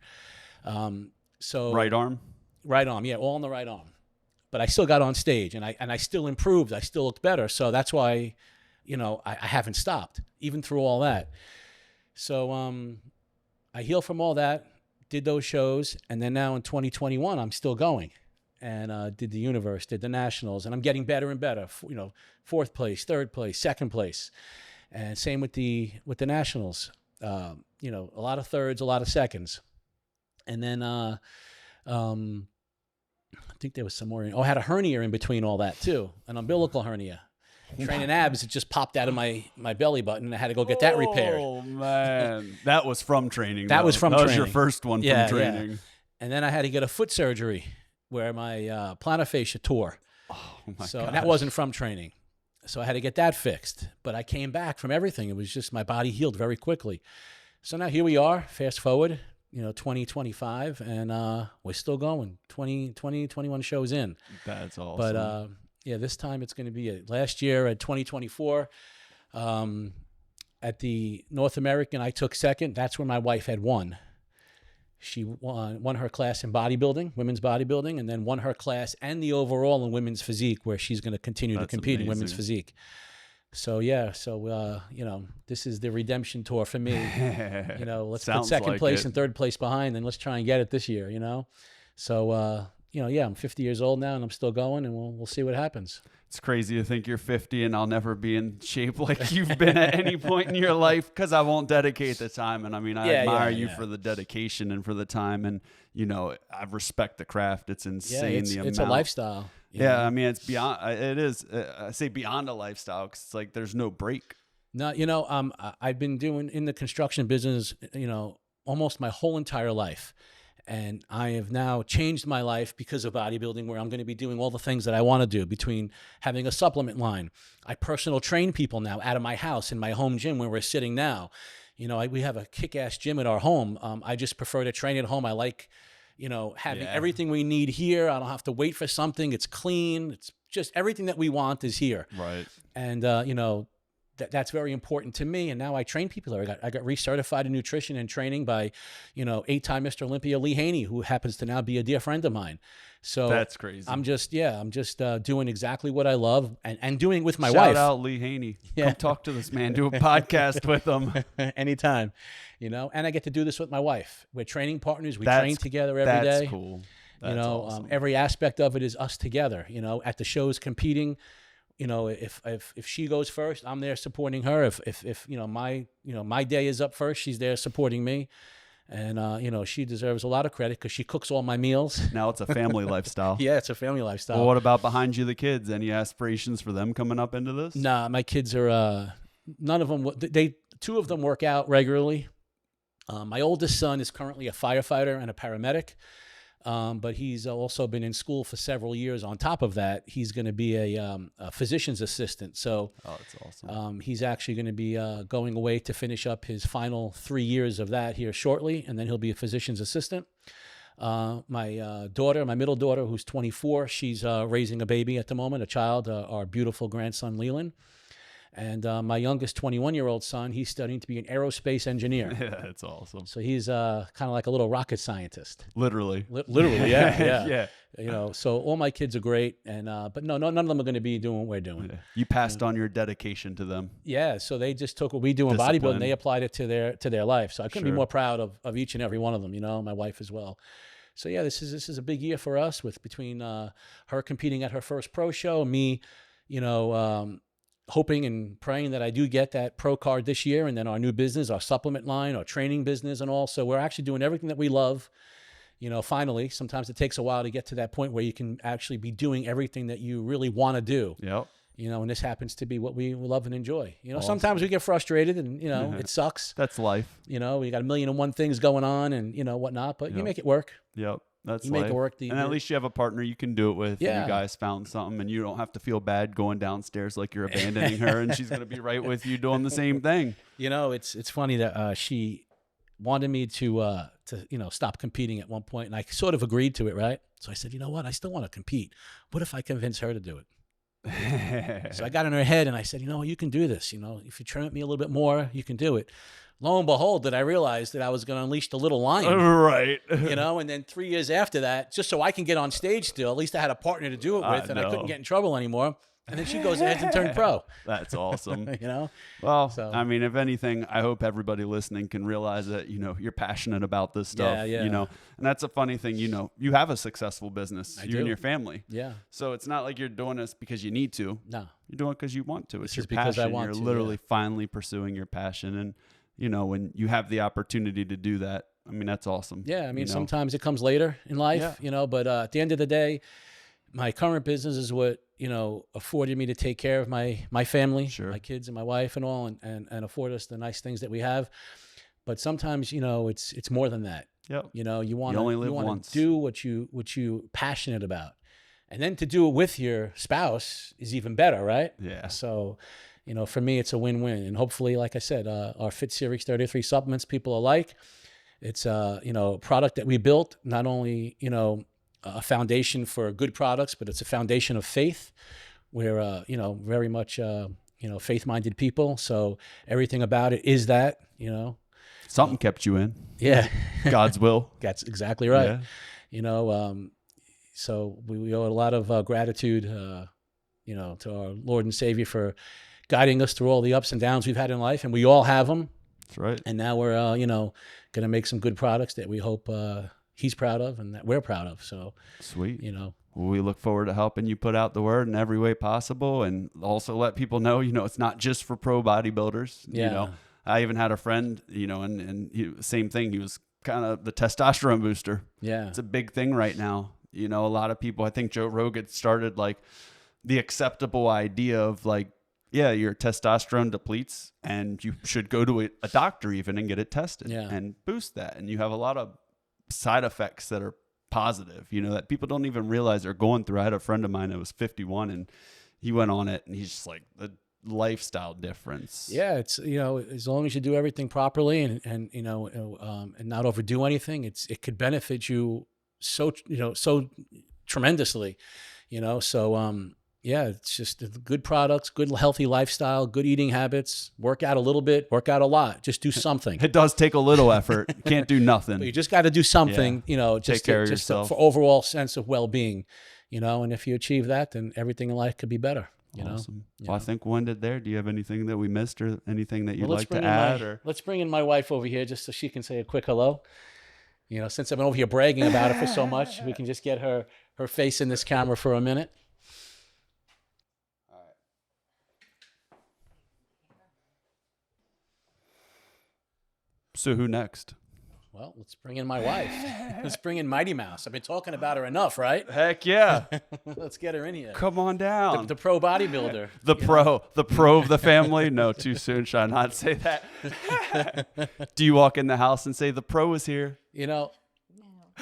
So right arm? Right arm, yeah, all on the right arm. But I still got on stage, and I still improved. I still looked better. So that's why, I haven't stopped, even through all that. So I healed from all that, did those shows, and then now in 2021, I'm still going. And did the Universe, did the Nationals, and I'm getting better and better. 4th place, 3rd place, 2nd place. And same with the Nationals. A lot of 3rds, a lot of 2nds. And then I think there was some more. I had a hernia in between all that too, an umbilical hernia. Training abs, it just popped out of my belly button, and I had to go get that repaired. Oh, man. That was from training. That was from training. That was your first one from training. Yeah. And then I had to get a foot surgery where my plantar fascia tore. Oh, my So gosh. that wasn't from training. So I had to get that fixed. But I came back from everything. It was just my body healed very quickly. So now here we are, fast forward, 2025, and we're still going. 21 shows in. That's awesome. But this time it's going to be last year at 2024 at the North American, I took 2nd. That's where my wife had won. She won her class in bodybuilding, women's bodybuilding, and then won her class and the overall in women's physique, where she's going to continue to compete in women's physique. So this is the redemption tour for me. Let's put 2nd place and 3rd place behind, and let's try and get it this year. So I'm 50 years old now, and I'm still going, and we'll see what happens. It's crazy to think you're 50 and I'll never be in shape like you've been at any point in your life, because I won't dedicate the time. And I mean, I admire you for the dedication and for the time. And, I respect the craft. It's insane. It's a lifestyle. Yeah. I mean, it's beyond, it is, I say beyond a lifestyle, because it's like there's no break. No, I've been doing in the construction business, almost my whole entire life. And I have now changed my life because of bodybuilding, where I'm going to be doing all the things that I want to do, between having a supplement line. I personal train people now out of my house in my home gym where we're sitting now. We have a kick-ass gym at our home. I just prefer to train at home. I like, having everything we need here. I don't have to wait for something. It's clean. It's just everything that we want is here. Right. And, that's very important to me. And now I train people there. I got recertified in nutrition and training by, 8-time Mr. Olympia Lee Haney, who happens to now be a dear friend of mine. So that's crazy. I'm just doing exactly what I love and doing it with my wife. Shout out Lee Haney. Yeah. Come talk to this man. Do a podcast with him. Anytime, and I get to do this with my wife. We're training partners. We train together every day. That's cool. That's awesome. Every aspect of it is us together, at the shows competing. If she goes first, I'm there supporting her. If my day is up first, she's there supporting me. And, she deserves a lot of credit because she cooks all my meals. Now it's a family lifestyle. Yeah, it's a family lifestyle. Well, what about behind you, the kids? Any aspirations for them coming up into this? Nah, my kids are, none of them, 2 of them work out regularly. My oldest son is currently a firefighter and a paramedic, but he's also been in school for several years. On top of that, he's going to be a physician's assistant. So that's awesome. he's actually going to be going away to finish up his final 3 years of that here shortly, and then he'll be a physician's assistant. My daughter, my middle daughter, who's 24, she's raising a baby at the moment, a child, our beautiful grandson, Leland. And my youngest 21-year-old son, he's studying to be an aerospace engineer. Yeah, that's awesome. So he's kind of like a little rocket scientist. Literally. Literally, yeah. Yeah. You know, so all my kids are great, and but none of them are going to be doing what we're doing. Yeah. You passed on your dedication to them. Yeah, so they just took what we do in bodybuilding, and they applied it to their life. So I couldn't be more proud of each and every one of them. You know, my wife as well. So yeah, this is a big year for us with between her competing at her first pro show, me, you know. Hoping and praying that I do get that pro card this year, and then our new business, our supplement line, our training business, and all. So we're actually doing everything that we love. You know, finally, sometimes it takes a while to get to that point where you can actually be doing everything that you really want to do. Yep. You know, and this happens to be what we love and enjoy. You know, sometimes we get frustrated, and you know, it sucks. That's life. You know, we got 1,000,001 things going on, and you know whatnot, but you make it work. Yep. That's you make it work. And at least you have a partner you can do it with. Yeah. You guys found something, and you don't have to feel bad going downstairs like you're abandoning her, and she's going to be right with you doing the same thing. You know, it's funny that she wanted me to you know, stop competing at one point, and I sort of agreed to it, right? So I said, you know what? I still want to compete. What if I convince her to do it? So I got in her head, and I said, you know, you can do this. You know, if you train with me a little bit more, you can do it. Lo and behold, did I realize that I was going to unleash the little lion. Right. You know, and then 3 years after that, just so I can get on stage still, at least I had a partner to do it with, and I couldn't get in trouble anymore. And then she goes ahead and turns pro. That's awesome. You know? Well, So- I mean, if anything, I hope everybody listening can realize that, you know, you're passionate about this stuff, Yeah. you know, and that's a funny thing, you know, you have a successful business, you do. and your family. Yeah. So it's not like you're doing this because you need to. No. You're doing it because you want to. It's your is because I passion. want You're to, literally finally pursuing your passion. And, you know, when you have the opportunity to do that, I mean, that's awesome. Yeah, I mean, you know? sometimes it comes later in life, Yeah. you know, but at the end of the day, my current business is what, you know, afforded me to take care of my family, Sure. my kids and my wife and all, and afford us the nice things that we have. But sometimes, you know, it's more than that. Yep. You know, you want only live to once. do what you passionate about. And then to do it with your spouse is even better, right? Yeah. So, you know, for me, it's a win-win. And hopefully, like I said, our Fit Series 33 supplements people alike, it's you know, a product that we built, not only, you know, a foundation for good products, but it's a foundation of faith. We're, you know, very much, you know, faith-minded people. So everything about it is that, you know. Something kept you in. Yeah. God's will. That's exactly right. Yeah. You know, so we owe a lot of gratitude, you know, to our Lord and Savior for guiding us through all the ups and downs we've had in life, and we all have them. That's right. And now we're, you know, going to make some good products that we hope he's proud of and that we're proud of. So, Sweet. you know, We look forward to helping you put out the word in every way possible, and also let people know, you know, it's not just for pro bodybuilders. Yeah. You know, I even had a friend, you know, and he, same thing. He was kind of the testosterone booster. yeah, It's a big thing right now. You know, a lot of people, I think Joe Rogan started like the acceptable idea of like, yeah, your testosterone depletes and you should go to a doctor even and get it tested and boost that. And you have a lot of side effects that are positive, you know, that people don't even realize they're going through. I had a friend of mine that was 51 and he went on it and he's just like the lifestyle difference. Yeah, it's, you know, as long as you do everything properly and you know, and not overdo anything, it could benefit you so, you know, so tremendously, you know. So yeah, it's just good products, good healthy lifestyle, good eating habits, work out a little bit, work out a lot, just do something. It does take a little effort. You can't do nothing. But you just got to do something, you know, just, Take care of yourself. for overall sense of well-being, you know, and if you achieve that, then everything in life could be better. You Awesome. know? Well, I think we'll end it there. Do you have anything that we missed or anything that you'd Well, like to add? let's bring in my wife over here just so she can say a quick hello. You know, since I've been over here bragging about it for so much, we can just get her face in this camera for a minute. So who next? Well, let's bring in my wife. Let's bring in Mighty Mouse. I've been talking about her enough, right? Heck yeah. Let's get her in here. Come on down. The pro bodybuilder. The pro of the family. No, too soon. Should I not say that? Do you walk in the house and say the pro is here? You know,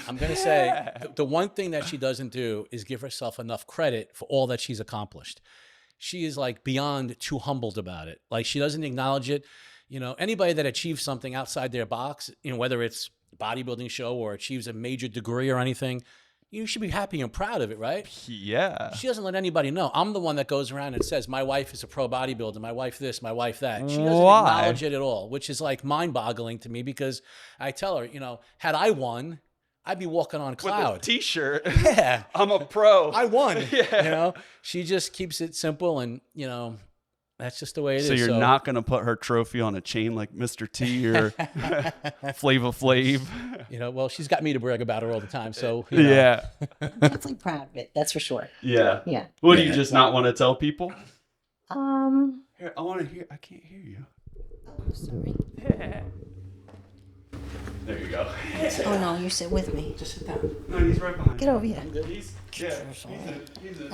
I'm going to say the one thing that she doesn't do is give herself enough credit for all that she's accomplished. She is like beyond too humbled about it. Like she doesn't acknowledge it. You know, anybody that achieves something outside their box, you know, whether it's a bodybuilding show or achieves a major degree or anything, you should be happy and proud of it, right? Yeah. She doesn't let anybody know. I'm the one that goes around and says, my wife is a pro bodybuilder, my wife this, my wife that. She doesn't acknowledge it at all, which is like mind-boggling to me because I tell her, you know, had I won, I'd be walking on cloud. With a t-shirt. Yeah. I'm a pro. I won. Yeah. You know, she just keeps it simple and, you know, that's just the way it is. So you're not going to put her trophy on a chain like Mr. T or Flava Flav? You know, well, she's got me to brag about her all the time. So, you know. Yeah. Definitely proud of it. That's for sure. Yeah. Yeah. What, do you just not want to tell people? Here, I want to hear. I can't hear you. sorry. There you go. Oh no, you sit with me. Just sit down. No, he's right behind Get over here. you. He's in.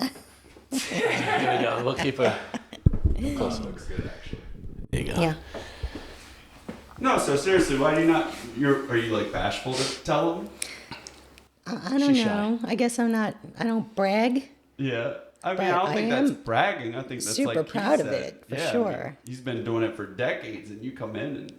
There we go. We'll keep her. Close. Looks good, actually. There you go. Yeah. No, so seriously, why do you not? Are you like bashful to tell them? I don't She's know. I guess I'm not. I don't brag. Yeah. I mean, But I don't I think that's am bragging. I think that's super like proud of said. it, for Yeah, I mean, sure. he's been doing it for decades, and you come in and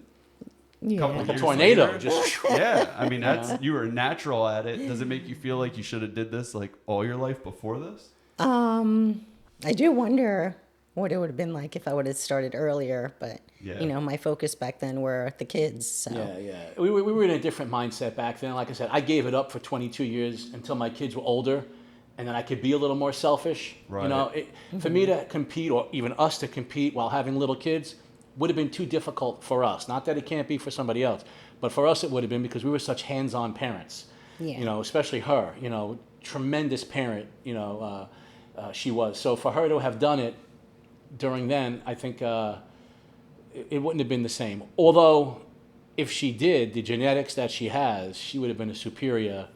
Yeah. couple Like a years tornado. later, Just yeah. I mean, that's you were natural at it. Does it make you feel like you should have did this like all your life before this? I do wonder what it would have been like if I would have started earlier, but Yeah. you know, my focus back then were the kids. So yeah. We were in a different mindset back then. Like I said, I gave it up for 22 years until my kids were older, and then I could be a little more selfish. Right. You know, for me to compete, or even us to compete while having little kids, would have been too difficult for us. Not that it can't be for somebody else, but for us it would have been because we were such hands-on parents. Yeah. You know, especially her. You know, tremendous parent. You know, she was. So for her to have done it during then, I think it wouldn't have been the same. Although, if she did, the genetics that she has, she would have been a superior.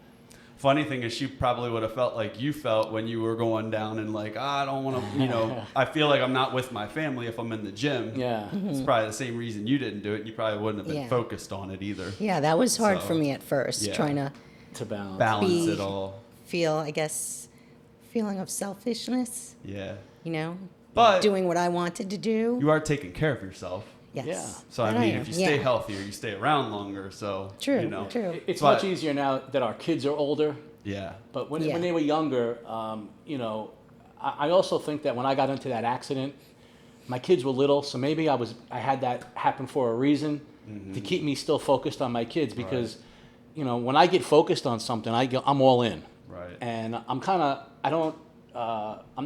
Funny thing is, she probably would have felt like you felt when you were going down and like, I don't want to, you know, I feel like I'm not with my family if I'm in the gym. Yeah. It's probably the same reason you didn't do it. And you probably wouldn't have been Yeah. focused on it either. yeah, that was hard So, for me at first, yeah. trying to To balance. Balance Be- it all. feel, I guess, feeling of selfishness. Yeah. You know, But doing what I wanted to do. you are taking care of yourself. Yes. Yeah. So, I That mean, am. if you stay Yeah. healthier, you stay around longer. So, True. you know. True. It's But- much easier now that our kids are older. Yeah. But when Yeah. they were younger, you know, I also think that when I got into that accident, my kids were little, so maybe I had that happen for a reason to keep me still focused on my kids because, you know, when I get focused on something, I'm all in. Right. And I'm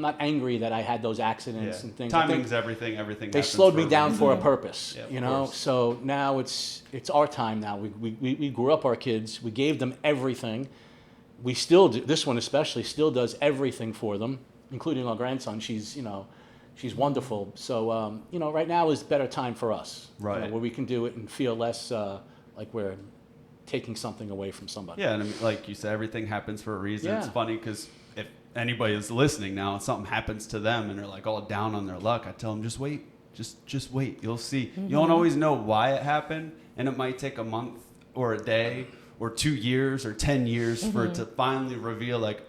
not angry that I had those accidents Yeah. and things. I think Timing's everything. Everything. they happens slowed for me a down reason. for a purpose, Yeah, of you know. course. So now it's our time now. We grew up our kids. We gave them everything. We still do. This one especially still does everything for them, including our grandson. She's wonderful. So you know, right now is a better time for us, you know, Right. where we can do it and feel less like we're taking something away from somebody. Yeah, and I mean, like you said, everything happens for a reason. Yeah. It's funny because if anybody is listening now and something happens to them and they're like all down on their luck, I tell them just wait, just wait. You'll see. You don't always know why it happened, and it might take a month or a day or 2 years or 10 years for it to finally reveal like,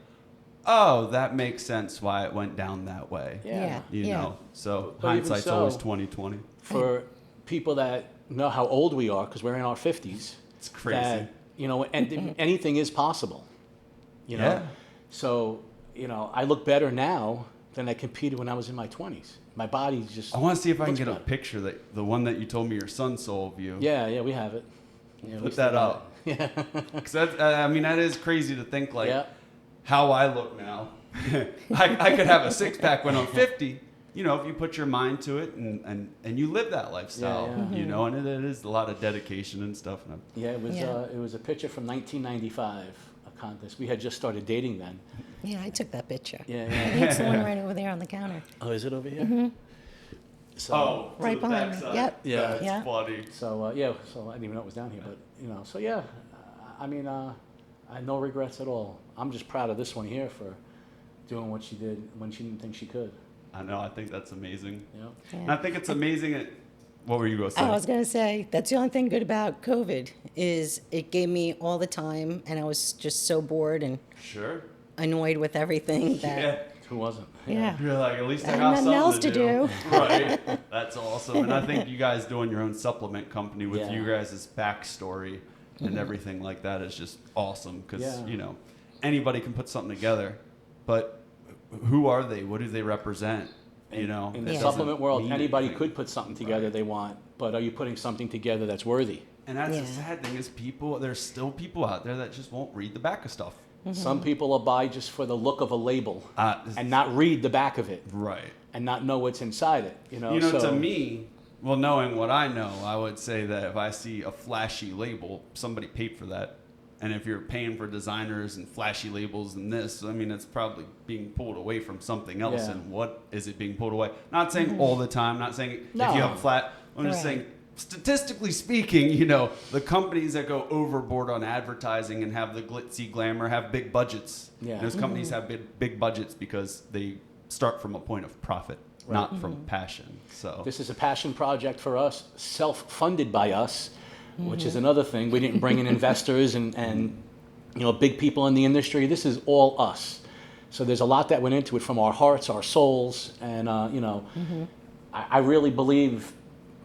oh, that makes sense why it went down that way. Yeah. You know, so But even hindsight's so- always 20/20. For people that know how old we are, because we're in our 50s, It's crazy. that, you know, and anything is possible. You know, Yeah. so you know, I look better now than I competed when I was in my 20s. My body's just. I want to see if I can looks get a better. picture the one that you told me your son saw of you. Yeah, we have it. Yeah, we Put still that got up. it. Yeah. Because I mean, that is crazy to think like Yeah. how I look now. I could have a six pack when I'm 50. You know, if you put your mind to it and you live that lifestyle, Yeah. you know, and it is a lot of dedication and stuff. And Yeah, Yeah. it was a picture from 1995, a contest. We had just started dating then. Yeah, I took that picture. Yeah, I think it's the one right over there on the counter. Oh, is it over here? So, right behind me. Yep. Yeah. That's Yeah. funny. So so I didn't even know it was down here, but so yeah, I mean, I had no regrets at all. I'm just proud of this one here for doing what she did when she didn't think she could. I know. I think that's amazing. Yeah. And I think it's amazing. What were you going to say? I was going to say, that's the only thing good about COVID is it gave me all the time, and I was just so bored and Sure. annoyed with everything that, Yeah. Who wasn't? yeah. You're like, at least I And got nothing something else to do. Right. That's awesome. And I think you guys doing your own supplement company with Yeah. you guys' backstory and everything like that is just awesome because, Yeah. Anybody can put something together. But who are they? What do they represent? In the Yeah. supplement world, mean anybody anything. could put something together they want, but are you putting something together that's worthy? And that's the Yeah. sad thing is there's still people out there that just won't read the back of stuff. Some people will buy just for the look of a label This- and not read the back of it Right. and not know what's inside it. To So, me, well, knowing what I know, I would say that if I see a flashy label, somebody paid for that. And if you're paying for designers and flashy labels and this, I mean, it's probably being pulled away from something else. Yeah. And what is it being pulled away? Not saying all the time, not saying if No. you have a flat, I'm just Right. saying, statistically speaking, the companies that go overboard on advertising and have the glitzy glamour have big budgets. Yeah. Those companies have big budgets because they start from a point of profit, not from passion. So this is a passion project for us, self-funded by us, which is another thing. We didn't bring in investors and big people in the industry. This is all us. So there's a lot that went into it from our hearts, our souls, and I really believe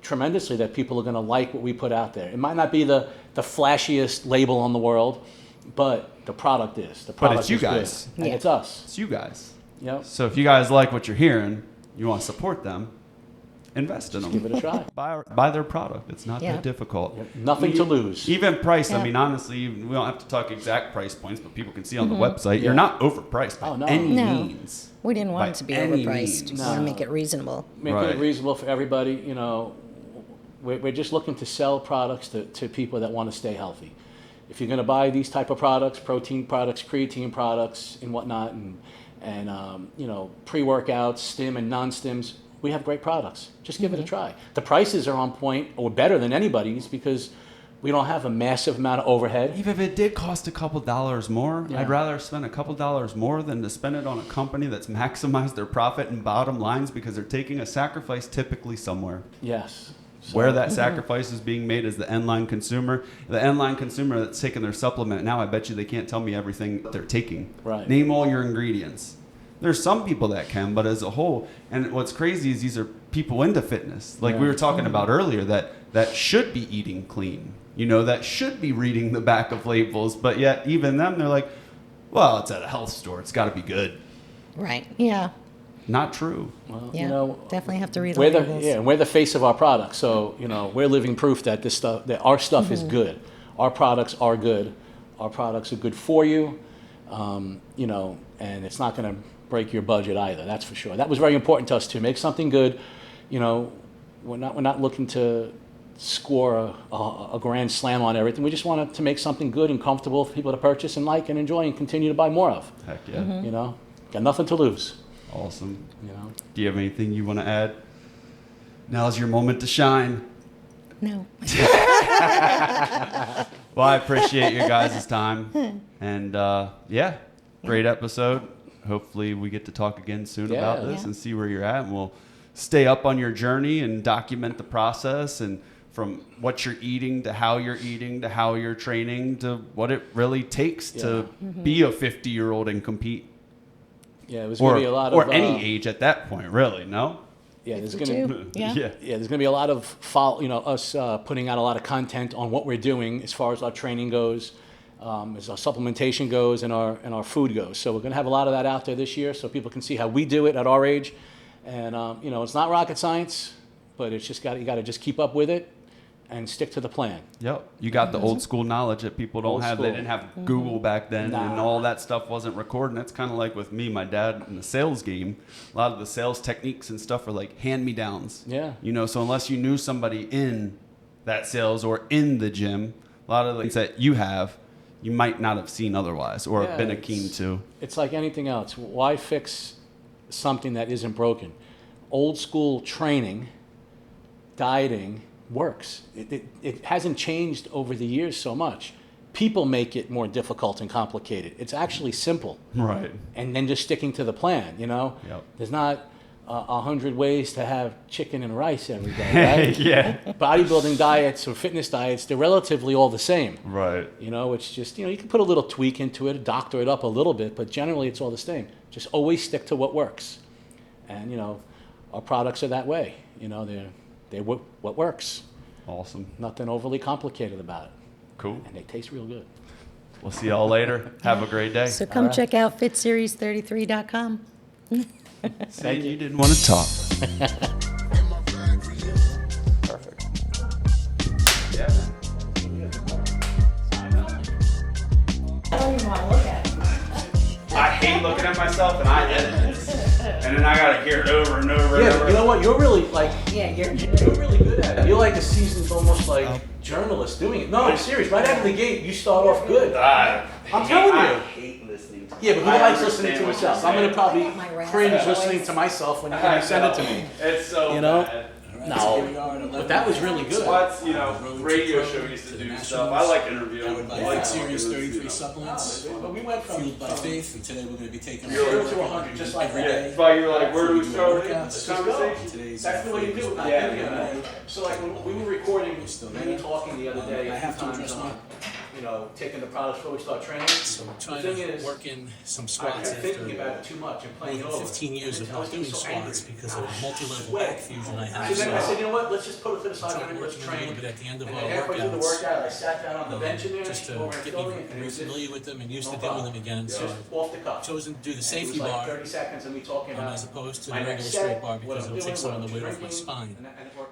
tremendously that people are going to like what we put out there. It might not be the flashiest label on the world, but the product is. The product it's you is good. guys. And Yeah. it's us. it's you guys. Yep. So if you guys like what you're hearing, you want to support them, invest in them. Give it a try. Buy their product. It's not Yeah. that difficult. Nothing to lose. Even price. I Yeah. mean, honestly, we don't have to talk exact price points, but people can see on the Mm-hmm. website. Yeah. You're not overpriced by Oh, no. any No. means. We didn't want By it to be any overpriced. means. We want to No. make it reasonable. Make Right. it reasonable for everybody. We're just looking to sell products to people that want to stay healthy. If you're going to buy these type of products, protein products, creatine products, and whatnot, and pre-workouts, stim and non-stims, we have great products. Just give it a try. The prices are on point or better than anybody's because we don't have a massive amount of overhead. Even if it did cost a couple dollars more, Yeah. I'd rather spend a couple dollars more than to spend it on a company that's maximized their profit and bottom lines because they're taking a sacrifice typically somewhere. Yes. So- Where that sacrifice is being made is the end line consumer. The end line consumer that's taking their supplement, now I bet you they can't tell me everything that they're taking. Right. Name all your ingredients. There's some people that can, but as a whole, and what's crazy is these are people into fitness. Like we Yeah. were talking about earlier, that should be eating clean. That should be reading the back of labels, but yet even them, they're like, well, it's at a health store. It's got to be good. Right. Yeah. Not true. Well, Yeah. Definitely have to read the we're the labels. we're the face of our product. So we're living proof that that our stuff is good. Our products are good. Our products are good for you. And it's not going to break your budget either. That's for sure. That was very important to us too. Make something good. We're not looking to score a grand slam on everything. We just wanted to make something good and comfortable for people to purchase and like and enjoy and continue to buy more of. Heck yeah. Got nothing to lose. Awesome. You know. Do you have anything you want to add? Now's your moment to shine. No. Well, I appreciate your guys' time. And great episode. Hopefully we get to talk again soon about this Yeah. and see where you're at. And we'll stay up on your journey and document the process and from what you're eating to how you're training to what it really takes to be a 50-year-old and compete. Yeah, it was going to be a lot of... Or any age at that point, really, no? Yeah, there's 52. going to... Yeah. Yeah. Yeah, there's going to be a lot of us putting out a lot of content on what we're doing as far as our training goes, as our supplementation goes, and our food goes. So we're going to have a lot of that out there this year, so people can see how we do it at our age. And it's not rocket science, but it's just you got to just keep up with it and stick to the plan. Yep. You got the old school knowledge that people don't Old have. school. They didn't have Google back then, and Nah. all that stuff wasn't recording. That's kind of like with me, my dad in the sales game. A lot of the sales techniques and stuff are like hand-me-downs. Yeah. So unless you knew somebody in that sales or in the gym, a lot of the things that you have, you might not have seen otherwise or Yeah, been keen to. It's like anything else. Why fix something that isn't broken? Old school training dieting works. It hasn't changed over the years so much. People make it more difficult and complicated. It's actually simple. Right. And then just sticking to the plan, you know? Yep. There's not 100 ways to have chicken and rice every day, right? Yeah. Bodybuilding diets or fitness diets, they're relatively all the same. Right. You know, it's just, you know, you can put a little tweak into it, doctor it up a little bit, but generally it's all the same. Just always stick to what works. And, you know, our products are that way. You know, they're what works. Awesome. Nothing overly complicated about it. Cool. And they taste real good. We'll see y'all later. Have a great day. So come check out fitseries33.com. Say you didn't want to talk. Perfect. Yeah, man. I don't even want to look at it. I hate looking at myself, and I edit this. And then I got to hear it over and over and Yeah, over. you know what? You're really like, Yeah, you're really good at it. You're like a seasoned, almost like journalist doing it. No, I'm serious. Right out of the gate, you start off good. I'm telling I you. hate listening to Yeah, but who I likes listening to understand what himself? you're I'm gonna saying. probably cringe listening to myself when you send it to me. It's so You know? bad. No, but that was really good. What's, you know, radio show used to do stuff. I like interviewing. I would like I like Series talking, 33 you know. supplements, But we went from fueled by faith, and today we're going to be taking You're 0 to 100, just like every that. day. That's why you're like, where do we So start do with workouts. this Let's conversation? Today's That's the way you do it. Yeah. So like when we were recording, Still me there. talking the other day, I a have few to times address on, you know, taking the products before we start training. So we're trying The thing to is, work in some I squats kept thinking after about it too much and playing it more over. than 15 years of And I was not doing getting so squats angry. because of a multi-level Sweat. back fusion I So have. then I So said, you know what, let's just put it to the side trying and to let's work in a train. little bit at the end of And our then halfway through the workouts, workout, I sat down on the bench in there, just to over and get filming, you and it more was just familiar with them and used no to deal with problem. them again. So just off the cuff. I've chosen to do the And safety it was like bar 30 seconds of me talking about as opposed to the my regular next straight set, bar what because I'm it'll take doing, some of what the I'm weight off my drinking, spine. and it worked